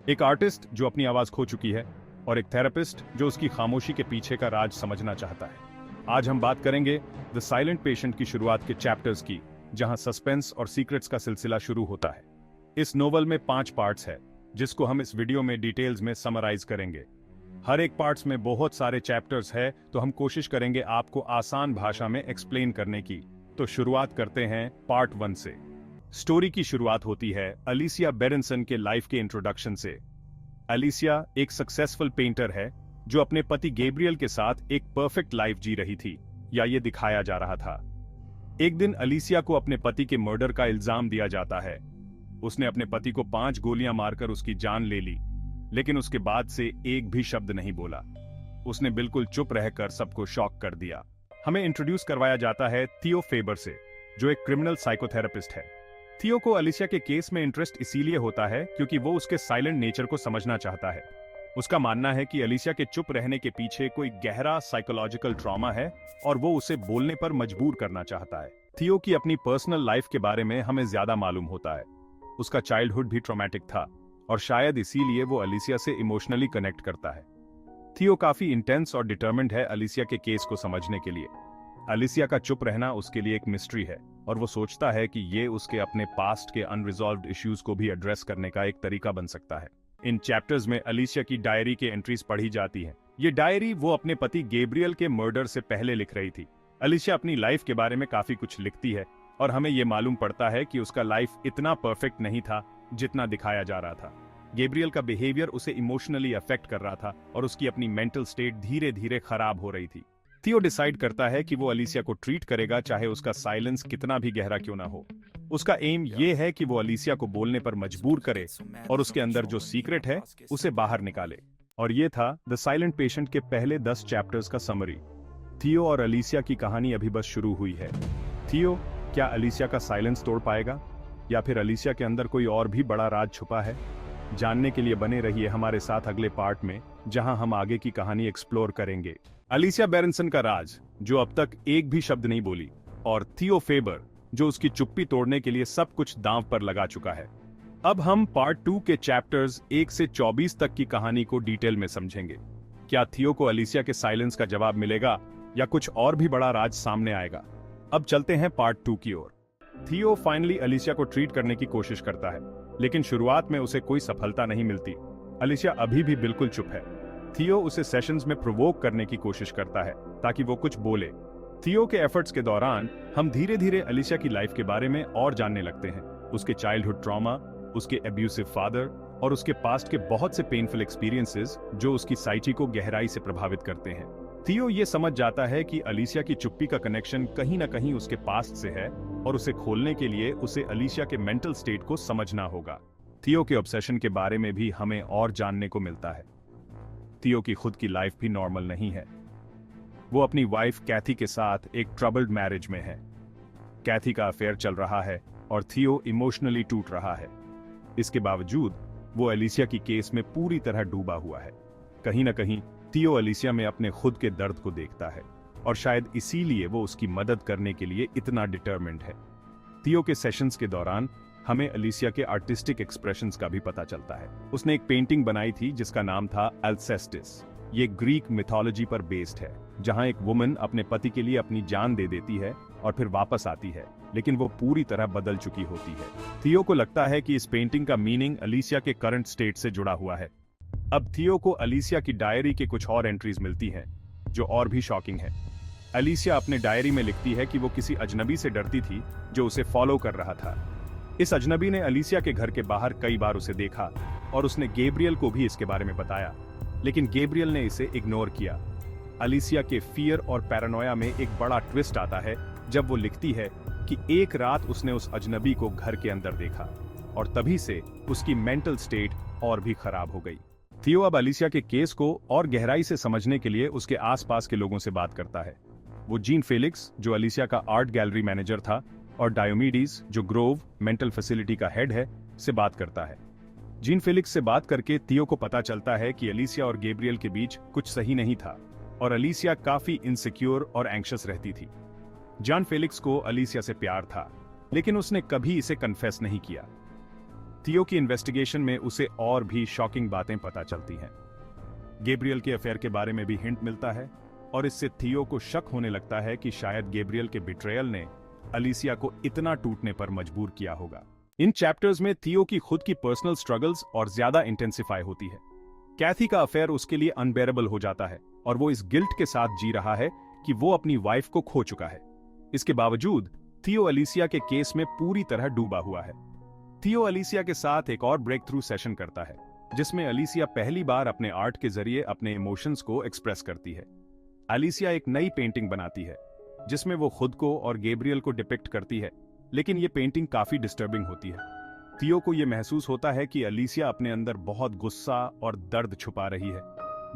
एक आर्टिस्ट जो अपनी आवाज खो चुकी है और एक थेरेपिस्ट जो उसकी खामोशी के पीछे का राज समझना चाहता है। आज हम बात करेंगे द साइलेंट पेशेंट की शुरुआत के चैप्टर्स की, जहां सस्पेंस और सीक्रेट्स का सिलसिला शुरू होता है। इस नोवेल में 5 पार्ट्स है, जिसको हम इस वीडियो में डिटेल्स में समराइज करेंगे। हर एक पार्ट्स में बहुत सारे चैप्टर्स है, तो हम कोशिश करेंगे आपको आसान भाषा में एक्सप्लेन करने की। तो शुरुआत करते हैं पार्ट 1 से। स्टोरी की शुरुआत होती है अलिसिया बेरेंसन के लाइफ के इंट्रोडक्शन से। अलिसिया एक सक्सेसफुल पेंटर है जो अपने पति गैब्रियल के साथ एक परफेक्ट लाइफ जी रही थी, या ये दिखाया जा रहा था। एक दिन अलिसिया को अपने पति के मर्डर का इल्जाम दिया जाता है। उसने अपने पति को 5 गोलियां मारकर उसकी जान ले ली, लेकिन उसके बाद से एक भी शब्द नहीं बोला। उसने बिल्कुल चुप रहकर सबको शॉक कर दिया। हमें इंट्रोड्यूस करवाया जाता है थियो फेबर से, जो एक क्रिमिनल साइकोथेरेपिस्ट है। थियो को अलिसिया के केस में इंटरेस्ट इसीलिए होता है क्योंकि वो उसके साइलेंट नेचर को समझना चाहता है। उसका मानना है कि अलिसिया के चुप रहने के पीछे कोई गहरा साइकोलॉजिकल ट्रॉमा है और वो उसे बोलने पर मजबूर करना चाहता है। थियो की अपनी पर्सनल लाइफ के बारे में हमें ज्यादा मालूम होता है। उसका चाइल्डहुड भी ट्रॉमेटिक था और शायद इसीलिए वो अलिसिया से इमोशनली कनेक्ट करता है। थियो काफी इंटेंस और डिटर्मिन्ड है अलिसिया के केस को समझने के लिए। अलिसिया का चुप रहना उसके लिए एक मिस्ट्री है और वो सोचता है कि ये उसके अपने पास्ट के अनरिजॉल्व्ड इश्यूज को भी एड्रेस करने का एक तरीका बन सकता है। इन चैप्टर्स में अलिसिया की डायरी के एंट्रीज पढ़ी जाती हैं। ये डायरी वो अपने पति गैब्रियल के मर्डर से पहले लिख रही थी। अलिसिया अपनी लाइफ के बारे में काफी कुछ लिखती है और हमें ये मालूम पड़ता है कि उसका लाइफ इतना परफेक्ट नहीं था जितना दिखाया जा रहा था। गैब्रियल का बिहेवियर उसे इमोशनली अफेक्ट कर रहा था और उसकी अपनी मेंटल स्टेट धीरे धीरे खराब हो रही थी। थियो डिसाइड करता है कि वो अलिसिया को ट्रीट करेगा, चाहे उसका साइलेंस कितना भी गहरा क्यों ना हो। उसका एम ये है कि वो अलिसिया को बोलने पर मजबूर करे और उसके अंदर जो सीक्रेट है उसे बाहर निकाले। और ये था द साइलेंट पेशेंट के पहले 10 चैप्टर्स का समरी। थियो और अलिसिया की कहानी अभी बस शुरू हुई है। थियो क्या अलिसिया का साइलेंस तोड़ पाएगा, या फिर अलिसिया के अंदर कोई और भी बड़ा राज छुपा है? जानने के लिए बने रहिए हमारे साथ अगले पार्ट में, जहां हम आगे की कहानी एक्सप्लोर करेंगे। अलिसिया बेरेंसन का राज, जो अब तक एक भी शब्द नहीं बोली, और थियो फेबर, जो उसकी चुप्पी तोड़ने के लिए सब कुछ दांव पर लगा चुका है। अब हम पार्ट 2 के चैप्टर्स 1 से 24 तक की कहानी को डिटेल में समझेंगे। क्या थियो को अलिसिया के साइलेंस का जवाब मिलेगा, या कुछ और भी बड़ा राज सामने आएगा? अब चलते हैं पार्ट 2 की ओर। थियो फाइनली अलिसिया को ट्रीट करने की कोशिश करता है, लेकिन शुरुआत में उसे कोई सफलता नहीं मिलती। अलिसिया अभी भी बिल्कुल चुप है। थियो उसे सेशंस में प्रोवोक करने की कोशिश करता है ताकि वो कुछ बोले। थियो के एफर्ट्स के दौरान हम धीरे धीरे अलिसिया की लाइफ के बारे में और जानने लगते हैं। उसके चाइल्डहुड ट्रॉमा, उसके एब्यूसिव फादर और उसके पास्ट के बहुत से पेनफुल एक्सपीरियंसेस जो उसकी साइकी को गहराई से प्रभावित करते हैं। थियो ये समझ जाता है कि अलिसिया की चुप्पी का कनेक्शन कहीं ना कहीं उसके पास्ट से है और उसे खोलने के लिए उसे अलिसिया के मेंटल स्टेट को समझना होगा। थियो के ऑब्सेशन के बारे में भी हमें और जानने को मिलता है। थियो की खुद की लाइफ भी नॉर्मल नहीं है। वो अपनी वाइफ कैथी के साथ एक ट्रबल्ड मैरिज में है। कैथी का अफेयर चल रहा है और थियो इमोशनली टूट रहा है। इसके बावजूद वो अलिसिया की केस में पूरी तरह डूबा हुआ है। कहीं ना कहीं थियो अलिसिया में अपने खुद के दर्द को देखता है और शायद इसीलिए वो उसकी मदद करने के लिए इतना डिटर्मिन्ड है। थियो के सेशंस के दौरान हमें अलिसिया के आर्टिस्टिक एक्सप्रेशंस का भी पता चलता है। उसने एक पेंटिंग बनाई थी जिसका नाम था अल्सेस्टिस। ये ग्रीक मिथोलॉजी पर बेस्ड है, जहां एक वुमन अपने पति के लिए अपनी जान दे देती है और फिर वापस आती है, लेकिन वो पूरी तरह बदल चुकी होती है। थियो को लगता है कि इस पेंटिंग का मीनिंग अलिसिया के करंट स्टेट से जुड़ा हुआ है। अब थियो को अलिसिया की डायरी के कुछ और एंट्रीज मिलती हैं, जो और भी शॉकिंग है। अलिसिया अपने डायरी में लिखती है कि वो किसी अजनबी से डरती थी जो उसे फॉलो कर रहा था। इस अजनबी ने अलिसिया के घर के बाहर कई बार उसे देखा और उसने गैब्रियल को भी इसके बारे में बताया, लेकिन गैब्रियल ने इसे इग्नोर किया। अलिसिया के फियर और पैरानोया में एक बड़ा ट्विस्ट आता है जब वो लिखती है कि एक रात उसने उस अजनबी को घर के अंदर देखा और तभी से उसकी मेंटल स्टेट और भी खराब हो गई। थियो अब अलिसिया के केस को और गहराई से समझने के लिए उसके आसपास के लोगों से बात करता है। वो जीन फेलिक्स, जो अलिसिया का आर्ट गैलरी मैनेजर था, और डायोमीडीज, जो ग्रोव मेंटल फैसिलिटी का हेड है, से बात करता है। जीन फेलिक्स से बात करके थियो को पता चलता है कि अलिसिया और गैब्रियल के बीच कुछ सही नहीं था और अलिसिया काफी इनसिक्योर और एंग्शियस रहती थी। जॉन फेलिक्स को अलिसिया से प्यार था, लेकिन उसने कभी इसे कन्फेस नहीं किया। थियो की इन्वेस्टिगेशन में उसे और भी शॉकिंग बातें पता चलती हैं। गैब्रियल के अफेयर के बारे में भी हिंट मिलता है और इससे थियो को शक होने लगता है कि शायद गैब्रियल के बिट्रेयल ने अलीसिया को इतना टूटने पर मजबूर किया होगा। इन चैप्टर्स में थियो की खुद की पर्सनल स्ट्रगल्स और ज्यादा इंटेंसिफाई होती है। कैथी का अफेयर उसके लिए अनबेरेबल हो जाता है और वो इस गिल्ट के साथ जी रहा है कि वो अपनी वाइफ को खो चुका है। इसके बावजूद थियो अलीसिया के केस में पूरी तरह डूबा हुआ है। थियो अलीसिया के साथ एक और ब्रेक थ्रू सेशन करता है जिसमें अलीसिया पहली बार अपने आर्ट के जरिए अपने इमोशंस को एक्सप्रेस करती है। अलीसिया एक नई पेंटिंग बनाती है जिसमें वो खुद को और गैब्रियल को डिपिक्ट करती है, लेकिन ये पेंटिंग काफी डिस्टर्बिंग होती है। थियो को ये महसूस होता है कि अलीसिया अपने अंदर बहुत गुस्सा और दर्द छुपा रही है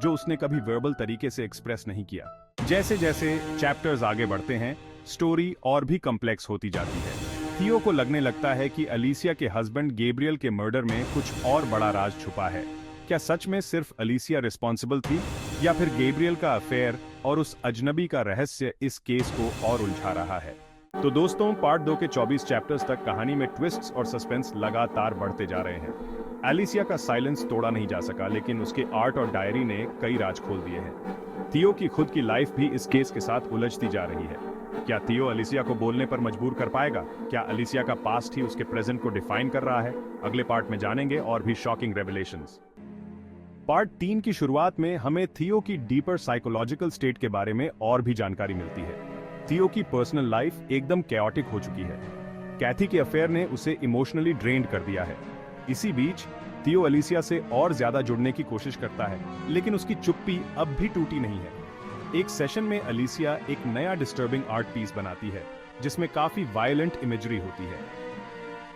जो उसने कभी वर्बल तरीके से एक्सप्रेस नहीं किया। जैसे जैसे चैप्टर्स आगे बढ़ते हैं, स्टोरी और भी कॉम्प्लेक्स होती जाती है। थियो को लगने लगता है कि अलीसिया के हस्बैंड गैब्रियल के मर्डर में कुछ और बड़ा राज छुपा है। क्या सच में सिर्फ अलीसिया रिस्पॉन्सिबल थी या फिर गैब्रियल का अफेयर और उस अजनबी का रहस्य इस केस को और उलझा रहा है? तो दोस्तों, पार्ट 2 के 24 चैप्टर्स तक कहानी में ट्विस्ट्स और सस्पेंस लगातार बढ़ते जा रहे हैं। अलीसिया का साइलेंस तोड़ा नहीं जा सका, लेकिन उसके आर्ट और डायरी ने कई राज खोल दिए हैं। थियो की खुद की लाइफ भी इस केस के साथ उलझती जा रही है। क्या थियो अलीसिया को बोलने पर मजबूर कर पाएगा? क्या अलीसिया का पास्ट ही उसके प्रेजेंट को डिफाइन कर रहा है? अगले पार्ट में जानेंगे और भी शॉकिंग रेवलेशंस। पार्ट 3 की शुरुआत में हमें थियो की डीपर साइकोलॉजिकल स्टेट के बारे में और भी जानकारी मिलती है। थियो की पर्सनल लाइफ एकदम कैओटिक हो चुकी है। कैथी के अफेयर ने उसे इमोशनली ड्रेन्ड कर दिया है। इसी बीच थियो अलीसिया से और ज्यादा जुड़ने की कोशिश करता है, लेकिन उसकी चुप्पी अब भी टूटी नहीं है। एक सेशन में अलीसिया एक नया डिस्टर्बिंग आर्ट पीस बनाती है जिसमें काफी वायलेंट इमेजरी होती है।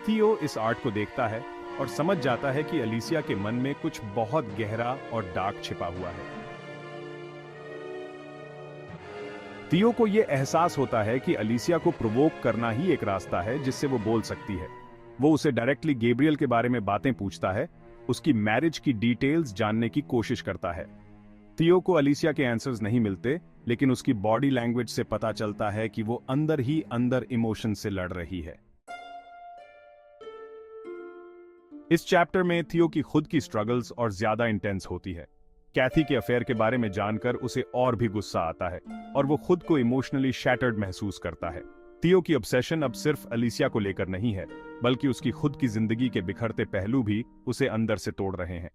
थियो इस आर्ट को देखता है और समझ जाता है कि अलीसिया के मन में कुछ बहुत गहरा और डार्क छिपा हुआ है। थियो को यह एहसास होता है कि अलीसिया को प्रोवोक करना ही एक रास्ता है जिससे वो बोल सकती है। वो उसे डायरेक्टली गैब्रियल के बारे में बातें पूछता है, उसकी मैरिज की डिटेल्स जानने की कोशिश करता है। थियो को अलीसिया के आंसर्स नहीं मिलते, लेकिन उसकी बॉडी लैंग्वेज से पता चलता है कि वो अंदर ही अंदर इमोशन से लड़ रही है। इस चैप्टर में थियो की खुद की स्ट्रगल्स और ज्यादा इंटेंस होती है। कैथी के अफेयर के बारे में जानकर उसे और भी गुस्सा आता है और वो खुद को इमोशनली शैटर्ड महसूस करता है। थियो की ऑब्सेशन अब सिर्फ अलीसिया को लेकर नहीं है, बल्कि उसकी खुद की जिंदगी के बिखरते पहलू भी उसे अंदर से तोड़ रहे हैं।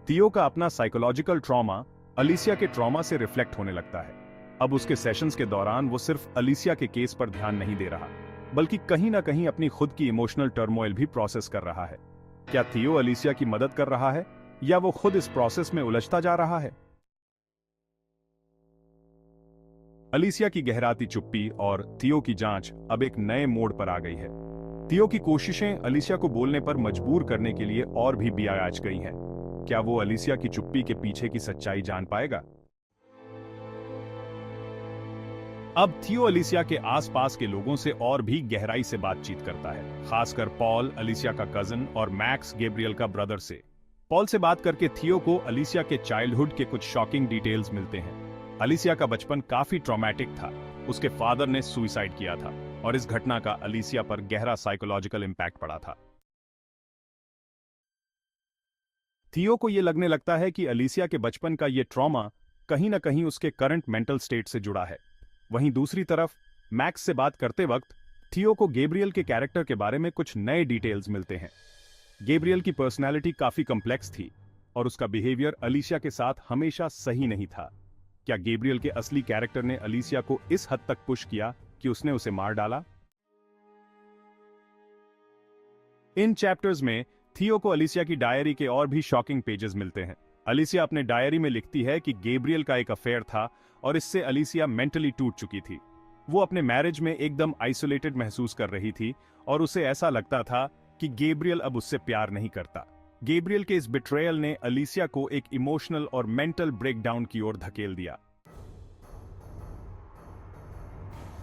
थियो का अपना साइकोलॉजिकल ट्रॉमा अलीसिया के ट्रॉमा से रिफ्लेक्ट होने लगता है। अब उसके सेशंस के दौरान वो सिर्फ अलीसिया के केस पर ध्यान नहीं दे रहा, बल्कि कहीं ना कहीं अपनी खुद की इमोशनल टर्मोइल भी प्रोसेस कर रहा है। क्या थियो अलीसिया की मदद कर रहा है या वो खुद इस प्रोसेस में उलझता जा रहा है? अलीसिया की गहराती चुप्पी और थियो की जांच अब एक नए मोड़ पर आ गई है। थियो की कोशिशें अलीसिया को बोलने पर मजबूर करने के लिए और भी बियाज गई हैं। क्या वो अलीसिया की चुप्पी के पीछे की सच्चाई जान पाएगा? अब थियो अलीसिया के आसपास के लोगों से और भी गहराई से बातचीत करता है, खासकर पॉल, अलीसिया का कजन, और मैक्स, गैब्रियल का ब्रदर से। पॉल से बात करके थियो को अलीसिया के चाइल्डहुड के कुछ शॉकिंग डिटेल्स मिलते हैं। अलीसिया का बचपन काफी ट्रॉमेटिक था। उसके फादर ने सुसाइड किया था और इस घटना का अलीसिया पर गहरा साइकोलॉजिकल इंपैक्ट पड़ा था। थियो को यह लगने लगता है कि अलीसिया के बचपन का यह ट्रॉमा कहीं ना कहीं उसके करंट मेंटल स्टेट से जुड़ा है। वहीं दूसरी तरफ मैक्स से बात करते वक्त थियो को गैब्रियल के कैरेक्टर के बारे में कुछ नए डिटेल्स मिलते हैं। गैब्रियल की पर्सनैलिटी काफी कॉम्प्लेक्स थी और उसका बिहेवियर अलीसिया के साथ हमेशा सही नहीं था। क्या गैब्रियल के असली कैरेक्टर ने अलीसिया को इस हद तक पुश किया कि उसने उसे मार डाला? इन चैप्टर्स में थियो को अलीसिया की डायरी के और भी शॉकिंग पेजेस मिलते हैं। अलीसिया अपने डायरी में लिखती है कि गैब्रियल का एक अफेयर था और इससे अलीसिया मेंटली टूट चुकी थी। वो अपने मैरिज में एकदम आइसोलेटेड महसूस कर रही थी और उसे ऐसा लगता था कि गैब्रियल अब उससे प्यार नहीं करता। गैब्रियल के इस बिट्रेयल ने अलीसिया को एक इमोशनल और मेंटल ब्रेकडाउन की ओर धकेल दिया।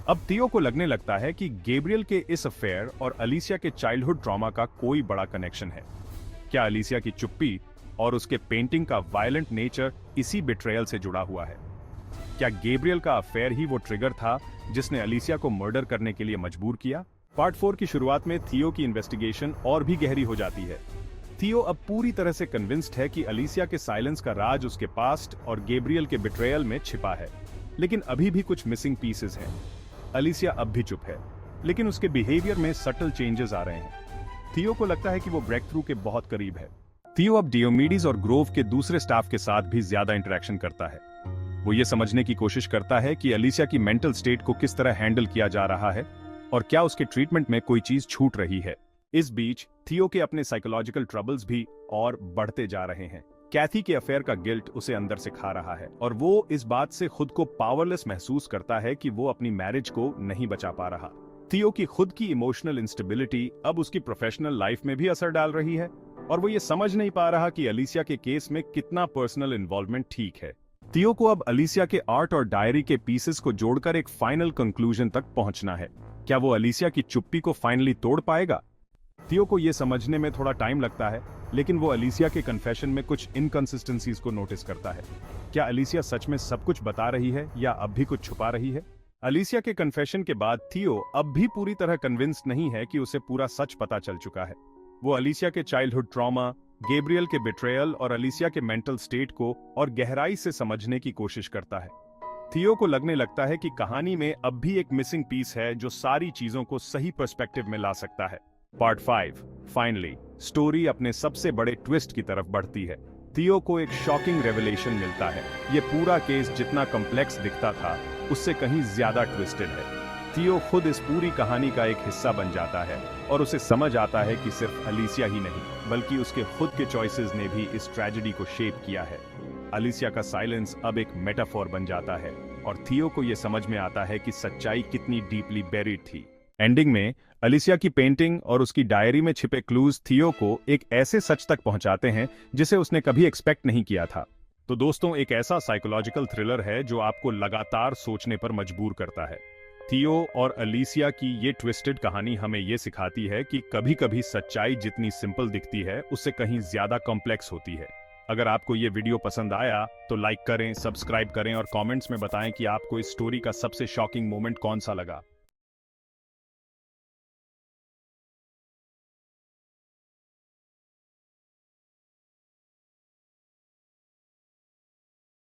अब थियो को लगने लगता है कि गैब्रियल के इस अफेयर और अलीसिया के चाइल्डहुड ट्रॉमा का कोई बड़ा कनेक्शन है। क्या अलीसिया की चुप्पी और उसके पेंटिंग का वायलेंट नेचर इसी बिट्रेयल से जुड़ा हुआ है? क्या गैब्रियल का अफेयर ही वो ट्रिगर था जिसने अलीसिया को मर्डर करने के लिए मजबूर किया? पार्ट 4 की शुरुआत में थियो की इन्वेस्टिगेशन और भी गहरी हो जाती है। थियो अब पूरी तरह से कन्विंस्ड है कि अलीसिया के साइलेंस का राज उसके पास्ट और गैब्रियल के बिट्रेयल में छिपा है, लेकिन अभी भी कुछ मिसिंग पीसेस हैं। अलीसिया अब भी चुप है, लेकिन उसके बिहेवियर में सटल चेंजेस आ रहे हैं। थियो को लगता है कि वो ब्रेक थ्रू के बहुत करीब है। थियो अब डियोमीडीज और ग्रोव के दूसरे स्टाफ के साथ भी ज्यादा इंटरेक्शन करता है। वो ये समझने की कोशिश करता है कि अलीसिया की मेंटल स्टेट को किस तरह हैंडल किया जा रहा है और क्या उसके ट्रीटमेंट में कोई चीज छूट रही है। इस बीच थियो के अपने साइकोलॉजिकल ट्रबल्स भी और बढ़ते जा रहे हैं। कैथी के अफेयर का गिल्ट उसे अंदर से खा रहा है और वो इस बात से खुद को पावरलेस महसूस करता है कि वो अपनी मैरिज को नहीं बचा पा रहा। थियो की खुद की इमोशनल इंस्टेबिलिटी अब उसकी प्रोफेशनल लाइफ में भी असर डाल रही है और वो ये समझ नहीं पा रहा कि अलीसिया के केस में कितना पर्सनल इन्वॉल्वमेंट ठीक है। थियो को अब अलीसिया के आर्ट और डायरी के पीसेस को जोड़कर एक फाइनल कंक्लूजन तक पहुंचना है। क्या वो अलीसिया की चुप्पी को फाइनली तोड़ पाएगा? थियो को यह समझने में थोड़ा टाइम लगता है, लेकिन वो अलीसिया के कन्फेशन में कुछ इनकंसिस्टेंसीज को नोटिस करता है। क्या अलीसिया सच में सब कुछ बता रही है या अब भी कुछ छुपा रही है? अलीसिया के कन्फेशन के बाद थियो अब भी पूरी तरह कन्विंस्ड नहीं है कि उसे पूरा सच पता चल चुका है। वो अलीसिया के चाइल्डहुड ट्रॉमा, गैब्रियल के बिट्रेयल और अलीसिया के मेंटल स्टेट को और गहराई से समझने की कोशिश करता है। थियो को लगने लगता है कि कहानी में अब भी एक मिसिंग पीस है जो सारी चीजों को सही पर्सपेक्टिव में ला सकता है। पार्ट 5 फाइनली स्टोरी अपने सबसे बड़े ट्विस्ट की तरफ बढ़ती है। थियो को एक शॉकिंग रेवलेशन मिलता है। ये पूरा केस जितना कॉम्प्लेक्स दिखता था उससे कहीं ज्यादा ट्विस्टेड है। थियो खुद इस पूरी कहानी का एक हिस्सा बन जाता है और उसे समझ आता है कि सिर्फ अलीसिया ही नहीं बल्कि उसके खुद के चॉइसेस ने भी इस ट्रेजेडी को शेप किया है। अलीसिया का साइलेंस अब एक मेटाफोर बन जाता है और थियो को यह समझ में आता है कि सच्चाई कितनी डीपली बेरिड थी। एंडिंग में अलीसिया की पेंटिंग और उसकी डायरी में छिपे क्लूज थियो को एक ऐसे सच तक पहुंचाते हैं जिसे उसने कभी एक्सपेक्ट नहीं किया था। तो दोस्तों, एक ऐसा साइकोलॉजिकल थ्रिलर है जो आपको लगातार सोचने पर मजबूर करता है। थियो और अलीसिया की ये ट्विस्टेड कहानी हमें ये सिखाती है कि कभी-कभी सच्चाई जितनी सिंपल दिखती है उससे कहीं ज्यादा कॉम्प्लेक्स होती है। अगर आपको ये वीडियो पसंद आया तो लाइक करें, सब्सक्राइब करें और कमेंट्स में बताएं कि आपको इस स्टोरी का सबसे शॉकिंग मोमेंट कौन सा लगा।